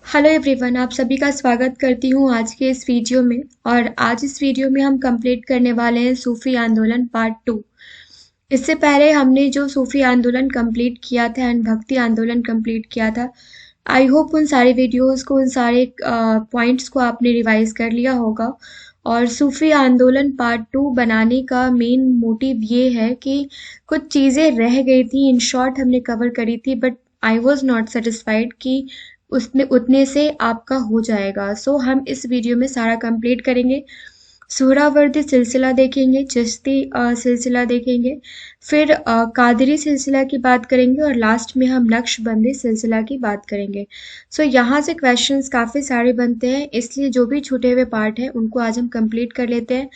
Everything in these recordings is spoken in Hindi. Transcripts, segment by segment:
हेलो एवरीवन, आप सभी का स्वागत करती हूँ आज के इस वीडियो में। और आज इस वीडियो में हम कंप्लीट करने वाले हैं सूफी आंदोलन पार्ट 2। इससे पहले हमने जो सूफी आंदोलन कंप्लीट किया था एंड भक्ति आंदोलन कंप्लीट किया था, आई होप उन सारे वीडियोस को, उन सारे पॉइंट्स को आपने रिवाइज कर लिया होगा। और सूफी आंदोलन पार्ट 2 बनाने का मेन मोटिव ये है कि कुछ चीज़ें रह गई थी, इन शॉर्ट हमने कवर करी थी, but I was not satisfied कि उसने उतने से आपका हो जाएगा। सो हम इस वीडियो में सारा कंप्लीट करेंगे। सुहरावर्दी सिलसिला देखेंगे, चिश्ती सिलसिला देखेंगे, फिर कादरी सिलसिला की बात करेंगे और लास्ट में हम नक्शबंदी सिलसिला की बात करेंगे। सो यहाँ से क्वेश्चंस काफ़ी सारे बनते हैं, इसलिए जो भी छूटे हुए पार्ट हैं उनको आज हम कंप्लीट कर लेते हैं।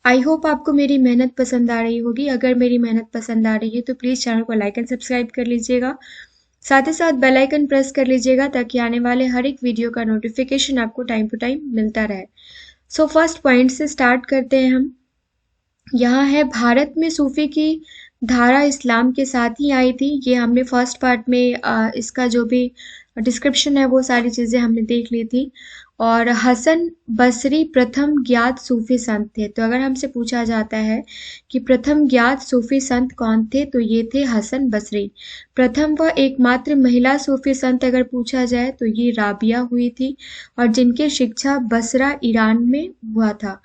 आई होप आपको मेरी मेहनत पसंद आ रही होगी। अगर मेरी मेहनत पसंद आ रही है तो प्लीज़ चैनल को लाइक एंड सब्सक्राइब कर लीजिएगा। साथ ही साथ बेल आइकन प्रेस कर लीजिएगा ताकि आने वाले हर एक वीडियो का नोटिफिकेशन आपको टाइम टू टाइम मिलता रहे। सो फर्स्ट पॉइंट से स्टार्ट करते हैं हम। यहाँ है, भारत में सूफी की धारा इस्लाम के साथ ही आई थी। ये हमने फर्स्ट पार्ट में इसका जो भी डिस्क्रिप्शन है वो सारी चीज़ें हमने देख ली थी। और हसन बसरी प्रथम ज्ञात सूफी संत थे। तो अगर हमसे पूछा जाता है कि प्रथम ज्ञात सूफी संत कौन थे, तो ये थे हसन बसरी। प्रथम व एकमात्र महिला सूफी संत अगर पूछा जाए तो ये राबिया हुई थी, और जिनकी शिक्षा बसरा ईरान में हुआ था।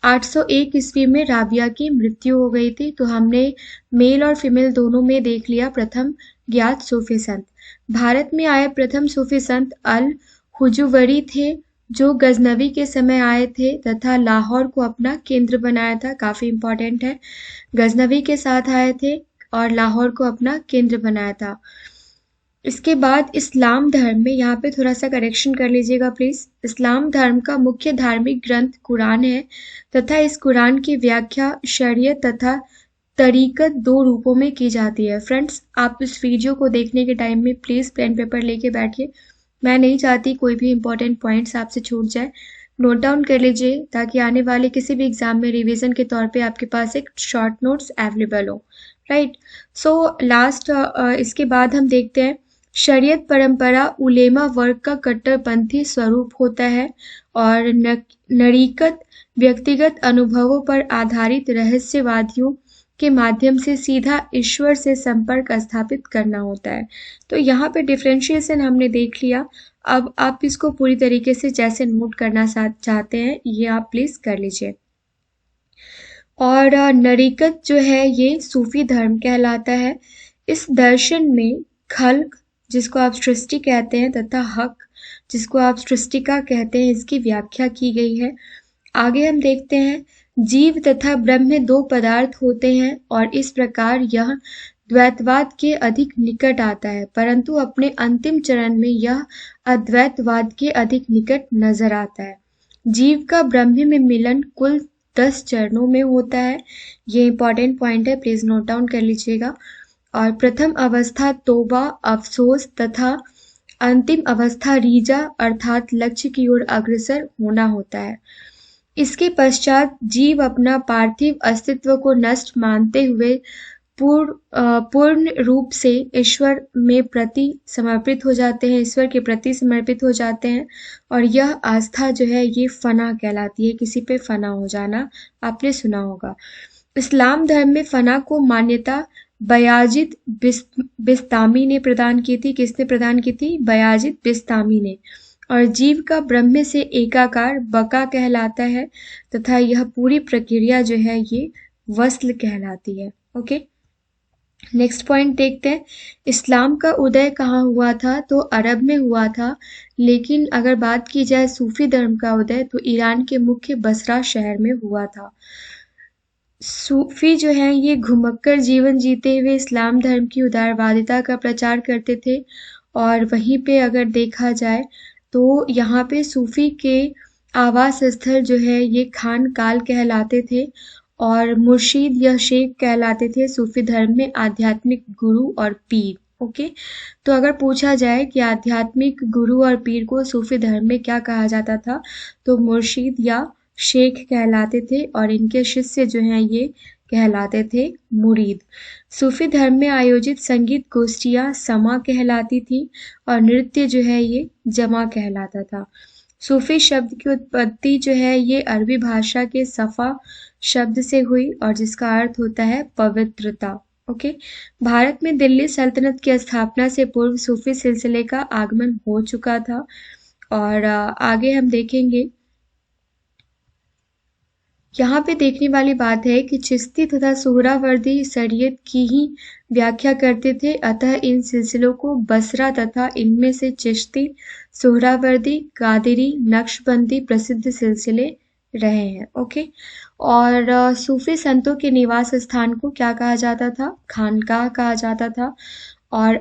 801 ईस्वी में राबिया की मृत्यु हो गई थी। तो हमने मेल और फीमेल दोनों में देख लिया प्रथम ज्ञात सूफी संत। भारत में आए प्रथम सूफी संत अल हुजुवरी थे, जो गजनवी के समय आए थे तथा लाहौर को अपना केंद्र बनाया था। काफ़ी इंपॉर्टेंट है, गजनवी के साथ आए थे और लाहौर को अपना केंद्र बनाया था। इसके बाद इस्लाम धर्म में, यहाँ पे थोड़ा सा करेक्शन कर लीजिएगा प्लीज़। इस्लाम धर्म का मुख्य धार्मिक ग्रंथ कुरान है तथा इस कुरान की व्याख्या शरीयत तथा तरीकत दो रूपों में की जाती है। फ्रेंड्स, आप इस वीडियो को देखने के टाइम में प्लीज़ पेन पेपर लेके बैठिए। मैं नहीं चाहती कोई भी इंपॉर्टेंट पॉइंट्स आपसे छूट जाए। नोट डाउन कर लीजिए ताकि आने वाले किसी भी एग्जाम में रिवीजन के तौर पे आपके पास एक शॉर्ट नोट्स अवेलेबल हो। राइट। सो लास्ट इसके बाद हम देखते हैं, शरीयत परंपरा उलेमा वर्ग का कट्टरपंथी स्वरूप होता है और नरीकत व्यक्तिगत अनुभवों पर आधारित रहस्यवादियों के माध्यम से सीधा ईश्वर से संपर्क स्थापित करना होता है। तो यहाँ पे डिफरेंशिएशन हमने देख लिया। अब आप इसको पूरी तरीके से जैसे नोट करना चाहते हैं ये आप प्लीज कर लीजिए। और नरीकत जो है ये सूफी धर्म कहलाता है। इस दर्शन में खल्क, जिसको आप सृष्टि कहते हैं, तथा हक, जिसको आप सृष्टिका कहते हैं, इसकी व्याख्या की गई है। आगे हम देखते हैं, जीव तथा ब्रह्म दो पदार्थ होते हैं और इस प्रकार यह द्वैतवाद के अधिक निकट आता है, परंतु अपने अंतिम चरण में यह अद्वैतवाद के अधिक निकट नजर आता है। जीव का ब्रह्म में मिलन कुल 10 चरणों में होता है। ये इंपॉर्टेंट पॉइंट है, प्लीज नोट डाउन कर लीजिएगा। और प्रथम अवस्था तौबा, अफसोस तथा अंतिम अवस्था रीजा अर्थात लक्ष्य की ओर अग्रसर होना होता है। इसके पश्चात जीव अपना पार्थिव अस्तित्व को नष्ट मानते हुए पूर्ण रूप से ईश्वर में प्रति समर्पित हो जाते हैं, ईश्वर के प्रति समर्पित हो जाते हैं। और यह आस्था जो है ये फना कहलाती है, किसी पे फना हो जाना, आपने सुना होगा। इस्लाम धर्म में फना को मान्यता बयाजिद बिस्तामी ने प्रदान की थी। किसने प्रदान की थी? बयाजिद बिस्तामी ने। और जीव का ब्रह्म से एकाकार बका कहलाता है तथा यह पूरी प्रक्रिया जो है ये वस्ल कहलाती है। ओके, नेक्स्ट पॉइंट देखते हैं, इस्लाम का उदय कहाँ हुआ था? तो अरब में हुआ था। लेकिन अगर बात की जाए सूफी धर्म का उदय तो ईरान के मुख्य बसरा शहर में हुआ था। सूफी जो हैं ये घुमक्कर जीवन जीते हुए इस्लाम धर्म की उदारवादिता का प्रचार करते थे। और वहीं पे अगर देखा जाए तो यहाँ पे सूफी के आवास स्थल जो है ये खान काल कहलाते थे और मुर्शीद या शेख कहलाते थे सूफी धर्म में आध्यात्मिक गुरु और पीर। ओके, तो अगर पूछा जाए कि आध्यात्मिक गुरु और पीर को सूफी धर्म में क्या कहा जाता था, तो मुर्शीद या शेख कहलाते थे और इनके शिष्य जो हैं ये कहलाते थे मुरीद। सूफी धर्म में आयोजित संगीत गोष्ठियां समा कहलाती थी और नृत्य जो है ये जमा कहलाता था। सूफी शब्द की उत्पत्ति जो है ये अरबी भाषा के सफा शब्द से हुई और जिसका अर्थ होता है पवित्रता। ओके, भारत में दिल्ली सल्तनत की स्थापना से पूर्व सूफी सिलसिले का आगमन हो चुका था। और आगे हम देखेंगे, यहाँ पे देखने वाली बात है कि चिश्ती तथा सोहरावर्दी शरीयत की ही व्याख्या करते थे, अतः इन सिलसिलों को बसरा तथा इनमें से चिश्ती, सोहरावर्दी, कादिरी, नक्शबंदी प्रसिद्ध सिलसिले रहे हैं। ओके, और सूफी संतों के निवास स्थान को क्या कहा जाता था? खानकाह कहा जाता था। और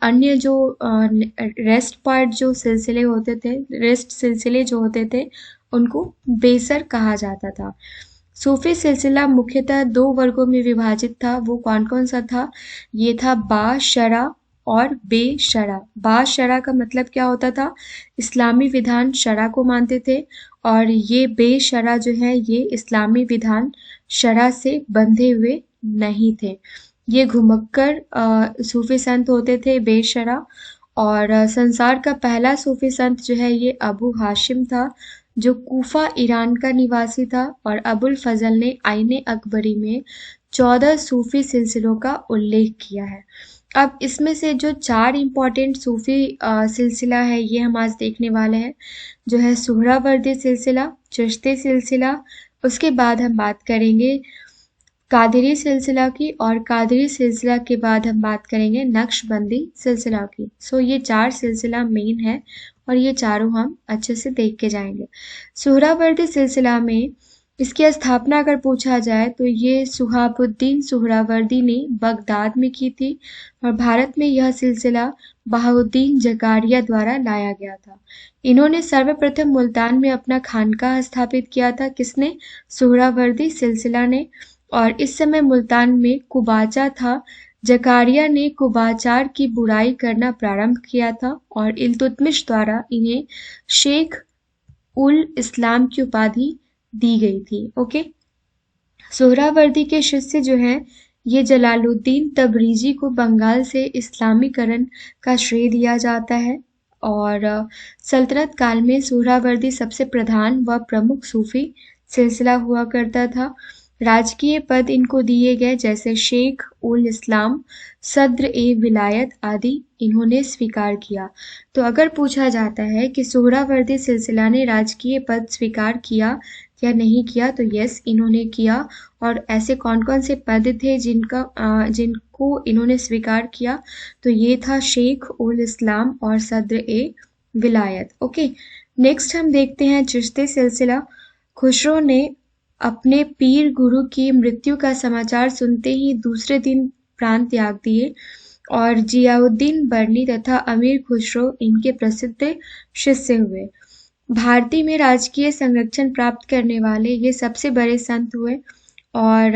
अन्य जो रेस्ट पार्ट जो सिलसिले होते थे, रेस्ट सिलसिले जो होते थे, उनको बेसर कहा जाता था। सूफी सिलसिला मुख्यतः 2 वर्गों में विभाजित था। वो कौन कौन सा था? ये था बाशरा और बेशरा। बाशरा का मतलब क्या होता था? इस्लामी विधान शरा को मानते थे, और ये बेशरा जो है ये इस्लामी विधान शरा से बंधे हुए नहीं थे। ये घुमक्कर सूफी संत होते थे, बेशरा। और संसार का पहला सूफी संत जो है ये अबू हाशिम था, जो कूफा ईरान का निवासी था। और अबुल फजल ने आईने अकबरी में 14 सूफी सिलसिलों का उल्लेख किया है। अब इसमें से जो 4 इम्पॉर्टेंट सूफी सिलसिला है ये हम आज देखने वाले हैं, जो है सोहरावर्दी सिलसिला, चिश्ती सिलसिला, उसके बाद हम बात करेंगे कादरी सिलसिला की, और कादरी सिलसिला के बाद हम बात करेंगे नक्शबंदी सिलसिला की। सो ये 4 सिलसिला मेन है और ये चारों हम अच्छे से देख के जाएंगे। सोहरावर्दी सिलसिला में इसकी स्थापना अगर पूछा जाए तो ये सुहाबुद्दीन सोहरावर्दी ने बगदाद में की थी, और भारत में यह सिलसिला बहाउद्दीन जकारिया द्वारा लाया गया था। इन्होंने सर्वप्रथम मुल्तान में अपना खानकाह स्थापित किया था। किसने? सोहरावर्दी सिलसिला ने। और इस समय मुल्तान में कुबाचा था। जकारिया ने कुबाचार की बुराई करना प्रारंभ किया था और इल्तुतमिश द्वारा इन्हें शेख उल इस्लाम की उपाधि दी गई थी। ओके, सोहरावर्दी के शिष्य जो हैं ये जलालुद्दीन तबरीजी को बंगाल से इस्लामीकरण का श्रेय दिया जाता है। और सल्तनत काल में सोहरावर्दी सबसे प्रधान व प्रमुख सूफी सिलसिला हुआ करता था। राजकीय पद इनको दिए गए जैसे शेख उल इस्लाम, सद्र ए विलायत आदि इन्होंने स्वीकार किया। तो अगर पूछा जाता है कि सोहरावर्दी सिलसिला ने राजकीय पद स्वीकार किया या नहीं किया, तो यस, इन्होंने किया। और ऐसे कौन कौन से पद थे जिनको इन्होंने स्वीकार किया? तो ये था शेख उल इस्लाम और सद्र ए विलायत। ओके, नेक्स्ट हम देखते हैं चिश्ती सिलसिला। खुसरो ने अपने पीर गुरु की मृत्यु का समाचार सुनते ही दूसरे दिन प्राण त्याग दिए, और जियाउद्दीन बर्नी तथा अमीर खुसरो इनके प्रसिद्ध शिष्य हुए। भारती में राजकीय संरक्षण प्राप्त करने वाले ये सबसे बड़े संत हुए, और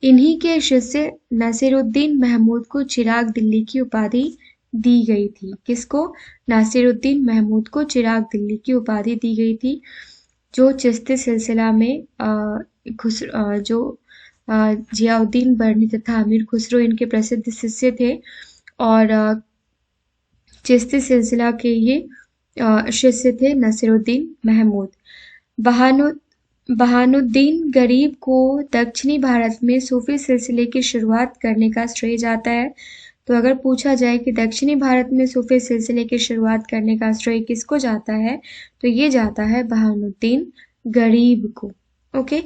इन्हीं के शिष्य नासिरुद्दीन महमूद को चिराग दिल्ली की उपाधि दी गई थी। किसको? नासिरुद्दीन महमूद को चिराग दिल्ली की उपाधि दी गई थी, जो चिश्ती सिलसिला में जियाउद्दीन बर्नी तथा अमीर खुसरो इनके प्रसिद्ध शिष्य थे। और चिश्ती सिलसिला के ये शिष्य थे नासिरुद्दीन महमूद। बहानुद्दीन गरीब को दक्षिणी भारत में सूफी सिलसिले की शुरुआत करने का श्रेय जाता है। तो अगर पूछा जाए कि दक्षिणी भारत में सूफी सिलसिले की शुरुआत करने का श्रेय किसको जाता है, तो ये जाता है बहानुद्दीन गरीब को। ओके,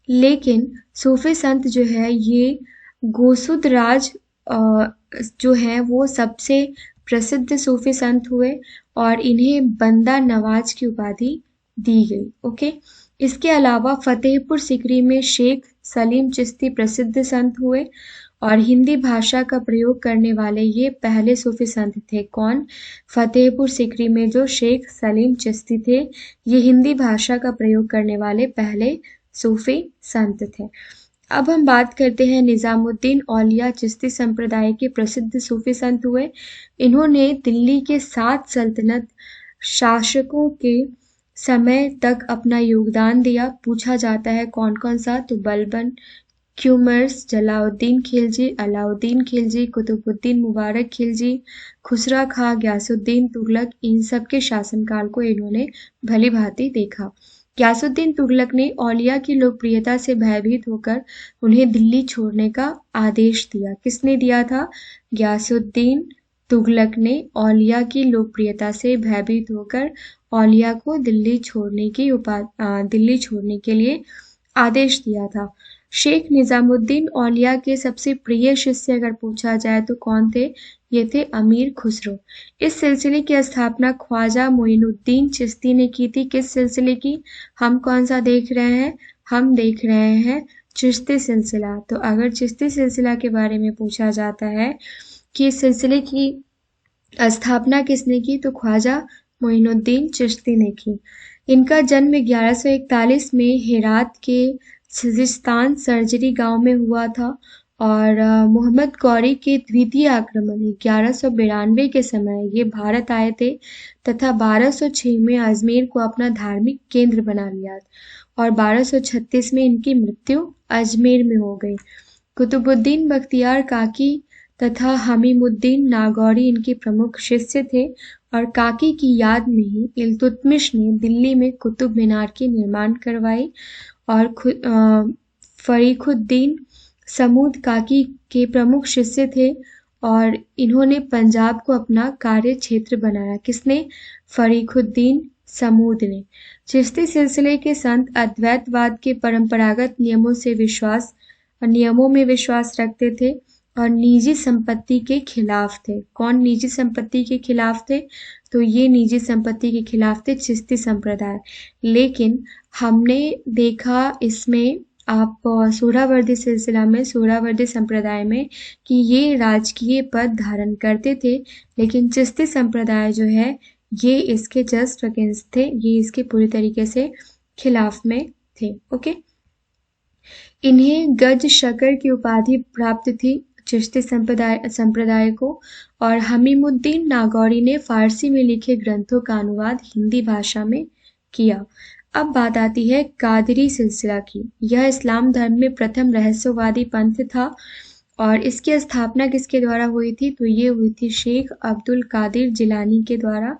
लेकिन सूफी संत जो है ये गोसुद राज जो है वो सबसे प्रसिद्ध सूफी संत हुए, और इन्हें बंदा नवाज की उपाधि दी गई। ओके, इसके अलावा फतेहपुर सिकरी में शेख सलीम चिश्ती प्रसिद्ध संत हुए, और हिंदी भाषा का प्रयोग करने वाले ये पहले सूफी संत थे। कौन? फतेहपुर सिकरी में जो शेख सलीम चिश्ती थे, ये हिंदी भाषा का प्रयोग करने वाले पहले सूफी संत थे। अब हम बात करते हैं निजामुद्दीन औलिया चिश्ती संप्रदाय के प्रसिद्ध सूफी संत हुए। इन्होंने दिल्ली के 7 सल्तनत शासकों के समय तक अपना योगदान दिया। पूछा जाता है कौन कौन सा? तो बलबन, क्यूमर्स, जलाउद्दीन खिलजी, अलाउद्दीन खिलजी, कुतुबुद्दीन मुबारक खिलजी, खुसरा खां, गयासुद्दीन तुगलक, इन सब के शासनकाल को इन्होंने भली भांति देखा। गयासुद्दीन तुगलक ने औलिया की लोकप्रियता से भयभीत होकर उन्हें दिल्ली छोड़ने का आदेश दिया। किसने दिया था? गयासुद्दीन तुगलक ने औलिया की लोकप्रियता से भयभीत होकर औलिया को दिल्ली छोड़ने के लिए आदेश दिया था। शेख निजामुद्दीन औलिया के सबसे प्रिय शिष्य अगर पूछा जाए तो कौन थे? ये थे अमीर खुसरो। इस सिलसिले की स्थापना ख्वाजा मोइनुद्दीन चिश्ती ने की थी। किस सिलसिले की? हम कौन सा देख रहे हैं? हम देख रहे हैं चिश्ती सिलसिला। तो अगर चिश्ती सिलसिला के बारे में पूछा जाता है कि इस सिलसिले की स्थापना किसने की, तो ख्वाजा मोइनुद्दीन चिश्ती ने की। इनका जन्म 1141 में हेरात के सिजिस्तान सर्जरी गांव में हुआ था और मोहम्मद गौरी के द्वितीय आक्रमण 1192 के समय ये भारत आए थे तथा 1206 में अजमेर को अपना धार्मिक केंद्र बना लिया और 1236 में इनकी मृत्यु अजमेर में हो गई। कुतुबुद्दीन बख्तियार काकी तथा हमीमुद्दीन नागौरी इनके प्रमुख शिष्य थे और काकी की याद में ही इल्तुतमिश ने दिल्ली में कुतुब मीनार की निर्माण करवाई और फरीखुद्दीन समूद काकी के प्रमुख शिष्य थे और इन्होंने पंजाब को अपना कार्य क्षेत्र बनाया। किसने? फरीखुद्दीन समूद ने। चिश्ती सिलसिले के संत अद्वैतवाद के परंपरागत नियमों में विश्वास रखते थे और निजी संपत्ति के खिलाफ थे। कौन निजी संपत्ति के खिलाफ थे? तो ये निजी संपत्ति के खिलाफ थे चिश्ती संप्रदाय। लेकिन हमने देखा इसमें आप सोहरावर्दी सिलसिला में, सोहरावर्दी संप्रदाय में कि ये राजकीय पद धारण करते थे, लेकिन चिश्ती संप्रदाय जो है ये इसके जस्ट अगेंस्ट थे, ये इसके पूरी तरीके से खिलाफ में थे। ओके, इन्हें गज शकर की उपाधि प्राप्त थी चिश्ती संप्रदाय को और हमीमुद्दीन नागौरी ने फारसी में लिखे ग्रंथों का अनुवाद हिंदी भाषा में किया। अब बात आती है कादरी सिलसिला की। यह इस्लाम धर्म में प्रथम रहस्यवादी पंथ था और इसकी स्थापना किसके द्वारा हुई थी? तो ये हुई थी शेख अब्दुल कादिर जिलानी के द्वारा।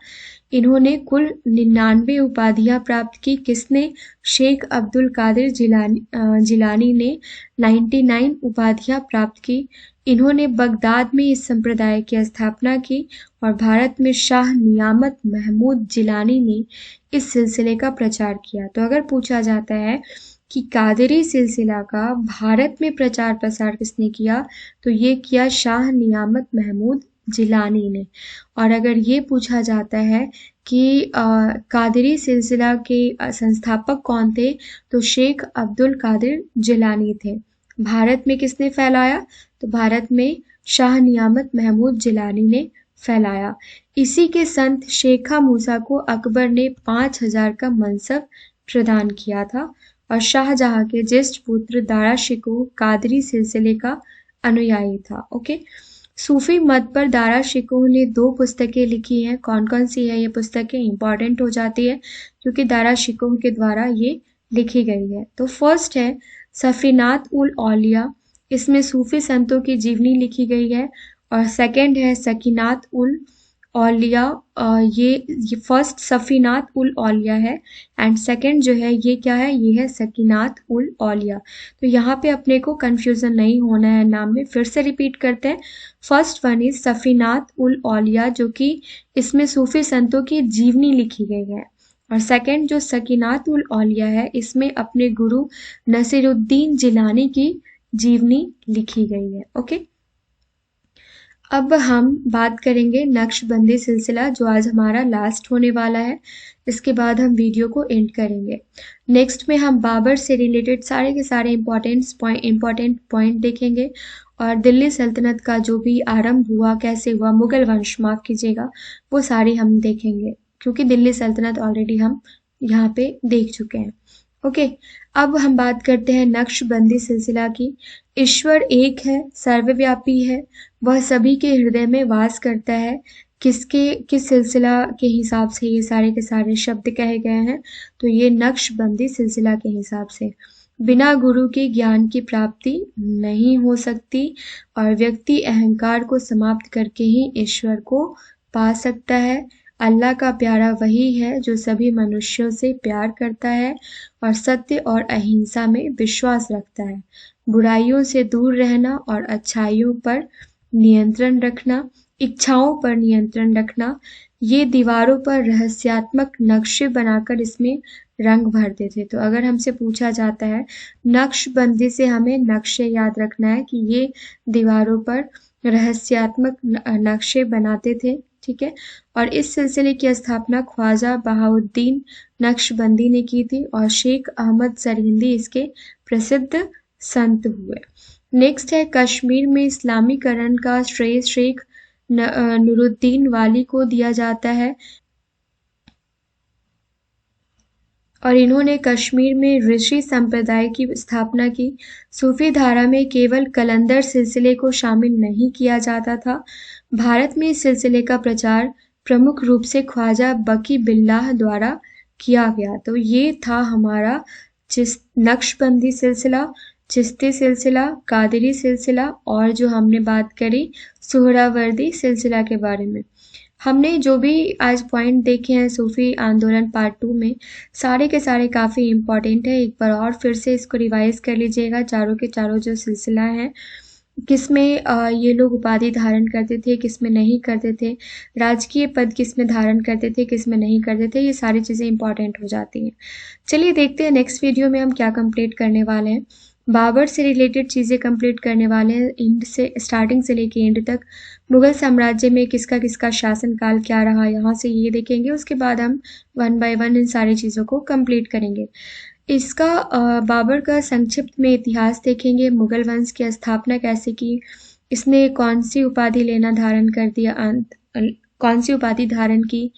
इन्होंने कुल 99 उपाधियां प्राप्त की। किसने? शेख अब्दुल कादिर जिलानी ने 99 उपाधियां प्राप्त की। इन्होंने बगदाद में इस संप्रदाय की स्थापना की और भारत में शाह नियामत महमूद जिलानी ने इस सिलसिले का प्रचार किया। तो अगर पूछा जाता है कि कादरी सिलसिला का भारत में प्रचार प्रसार किसने किया, तो ये किया शाह नियामत महमूद जिलानी ने। और अगर ये पूछा जाता है कि कादरी सिलसिला के संस्थापक कौन थे, तो शेख अब्दुल कादिर जिलानी थे। भारत में किसने फैलाया? तो भारत में शाह नियामत महमूद जिलानी ने फैलाया। इसी के संत शेखा मूसा को अकबर ने 5000 का मनसब प्रदान किया था और शाहजहां के ज्येष्ठ पुत्र दारा शिकोह कादरी सिलसिले का अनुयायी था। ओके, सूफी मत पर दारा शिकोह ने 2 पुस्तकें लिखी हैं। कौन कौन सी है ये पुस्तकें? इंपॉर्टेंट हो जाती है क्योंकि दारा शिकोह के द्वारा ये लिखी गई है। तो फर्स्ट है सफीनात उल औलिया, इसमें सूफी संतों की जीवनी लिखी गई है। और सेकंड है सकीनात उल औलिया, ये फर्स्ट सफीनात उल औलिया है एंड सेकंड जो है ये क्या है? ये है सकीनात उल औलिया। तो यहाँ पे अपने को कंफ्यूजन नहीं होना है नाम में। फिर से रिपीट करते हैं। फर्स्ट वन इज सफीनात उल औलिया जो कि इसमें सूफी संतों की जीवनी लिखी गई है और सेकंड जो सकीनात उल औलिया है इसमें अपने गुरु नसीरुद्दीन जिलानी की जीवनी लिखी गई है। ओके, अब हम बात करेंगे नक्शबंदी सिलसिला जो आज हमारा लास्ट होने वाला है। इसके बाद हम वीडियो को एंड करेंगे। नेक्स्ट में हम बाबर से रिलेटेड सारे के सारे इम्पोर्टेंट पॉइंट देखेंगे और दिल्ली सल्तनत का जो भी आरंभ हुआ, कैसे हुआ, मुगल वंश माफ कीजिएगा, वो सारे हम देखेंगे क्योंकि दिल्ली सल्तनत ऑलरेडी हम यहाँ पे देख चुके हैं। ओके, अब हम बात करते हैं नक्शबंदी सिलसिला की। ईश्वर एक है, सर्वव्यापी है, वह सभी के हृदय में वास करता है। किस सिलसिला के हिसाब से ये सारे के सारे शब्द कहे गए हैं? तो ये नक्शबंदी सिलसिला के हिसाब से। बिना गुरु के ज्ञान की प्राप्ति नहीं हो सकती और व्यक्ति अहंकार को समाप्त करके ही ईश्वर को पा सकता है। अल्लाह का प्यारा वही है जो सभी मनुष्यों से प्यार करता है और सत्य और अहिंसा में विश्वास रखता है। बुराइयों से दूर रहना और अच्छाइयों पर नियंत्रण रखना, इच्छाओं पर नियंत्रण रखना, ये दीवारों पर रहस्यात्मक नक्शे बनाकर इसमें रंग भरते थे। तो अगर हमसे पूछा जाता है, नक्शबंदी से हमें नक्शे याद रखना है कि ये दीवारों पर रहस्यात्मक नक्शे बनाते थे, ठीक है। और इस सिलसिले की स्थापना ख्वाजा बहाउद्दीन नक्शबंदी ने की थी और शेख अहमद सरहिंदी इसके प्रसिद्ध संत हुए। नेक्स्ट है कश्मीर में इस्लामीकरण का श्रेय शेख नूरुद्दीन वाली को दिया जाता है और इन्होंने कश्मीर में ऋषि संप्रदाय की स्थापना की। सूफी धारा में केवल कलंदर सिलसिले को शामिल नहीं किया जाता था। भारत में इस सिलसिले का प्रचार प्रमुख रूप से ख्वाजा बकी बिल्लाह द्वारा किया गया। तो ये था हमारा नक्शबंदी सिलसिला, चिश्ती सिलसिला, कादरी सिलसिला और जो हमने बात करी सुहरावर्दी सिलसिला के बारे में। हमने जो भी आज पॉइंट देखे हैं सूफी आंदोलन पार्ट 2 में, सारे के सारे काफ़ी इम्पॉर्टेंट है। एक बार और फिर से इसको रिवाइज कर लीजिएगा। चारों के चारों जो सिलसिला हैं, किसमें ये लोग उपाधि धारण करते थे, किसमें नहीं करते थे, राजकीय पद किसमें धारण करते थे, किसमें नहीं करते थे, ये सारी चीज़ें इंपॉर्टेंट हो जाती हैं। चलिए देखते हैं नेक्स्ट वीडियो में हम क्या कंप्लीट करने वाले हैं। बाबर से रिलेटेड चीज़ें कंप्लीट करने वाले हैं, एंड से स्टार्टिंग से लेके एंड तक। मुगल साम्राज्य में किसका किसका शासनकाल क्या रहा, यहाँ से ये देखेंगे। उसके बाद हम 1 बाय 1 इन सारी चीज़ों को कंप्लीट करेंगे। इसका बाबर का संक्षिप्त में इतिहास देखेंगे। मुगल वंश की स्थापना कैसे की, इसने कौन सी उपाधि लेना धारण कर दिया, कौन सी उपाधि धारण की,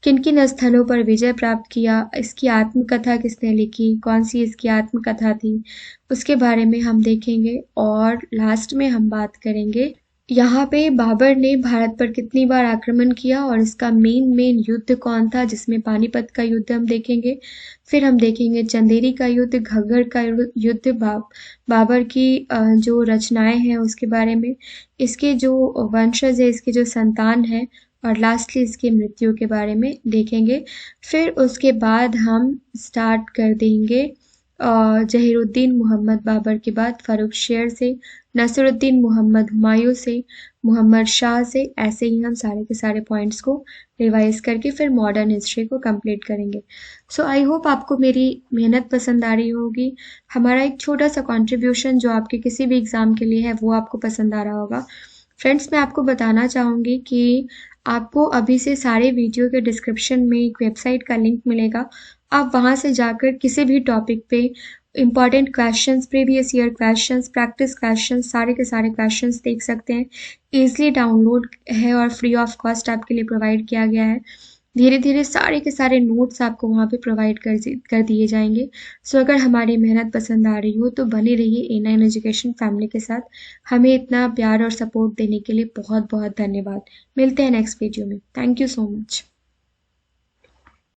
किन किन स्थलों पर विजय प्राप्त किया, इसकी आत्मकथा किसने लिखी, कौन सी इसकी आत्मकथा थी, उसके बारे में हम देखेंगे। और लास्ट में हम बात करेंगे यहाँ पे बाबर ने भारत पर कितनी बार आक्रमण किया और इसका मेन युद्ध कौन था, जिसमें पानीपत का युद्ध हम देखेंगे। फिर हम देखेंगे चंदेरी का युद्ध, घग्गर का युद्ध, बाबर की जो रचनाएं हैं उसके बारे में, इसके जो वंशज है, इसके जो संतान है, और लास्टली इसकी मृत्यु के बारे में देखेंगे। फिर उसके बाद हम स्टार्ट कर देंगे जहीरुद्दीन मोहम्मद बाबर के बाद फर्रुखशेर से, नसरुद्दीन मोहम्मद हुमायूं से, मोहम्मद शाह से, ऐसे ही हम सारे के सारे पॉइंट्स को रिवाइज करके फिर मॉडर्न हिस्ट्री को कंप्लीट करेंगे। सो आई होप आपको मेरी मेहनत पसंद आ रही होगी। हमारा एक छोटा सा कंट्रीब्यूशन जो आपके किसी भी एग्ज़ाम के लिए है वो आपको पसंद आ रहा होगा। फ्रेंड्स, मैं आपको बताना चाहूँगी कि आपको अभी से सारे वीडियो के डिस्क्रिप्शन में एक वेबसाइट का लिंक मिलेगा। आप वहाँ से जाकर किसी भी टॉपिक पे important questions, previous year questions, practice questions, सारे के सारे क्वेश्चंस देख सकते हैं। ईजिली डाउनलोड है और फ्री ऑफ कॉस्ट आपके लिए प्रोवाइड किया गया है। धीरे धीरे सारे के सारे नोट्स आपको वहाँ पे प्रोवाइड कर दिए जाएंगे। सो अगर हमारी मेहनत पसंद आ रही हो तो बने रहिए A9 एजुकेशन फैमिली के साथ। हमें इतना प्यार और सपोर्ट देने के लिए बहुत बहुत धन्यवाद। मिलते हैं नेक्स्ट वीडियो में। Thank you so much.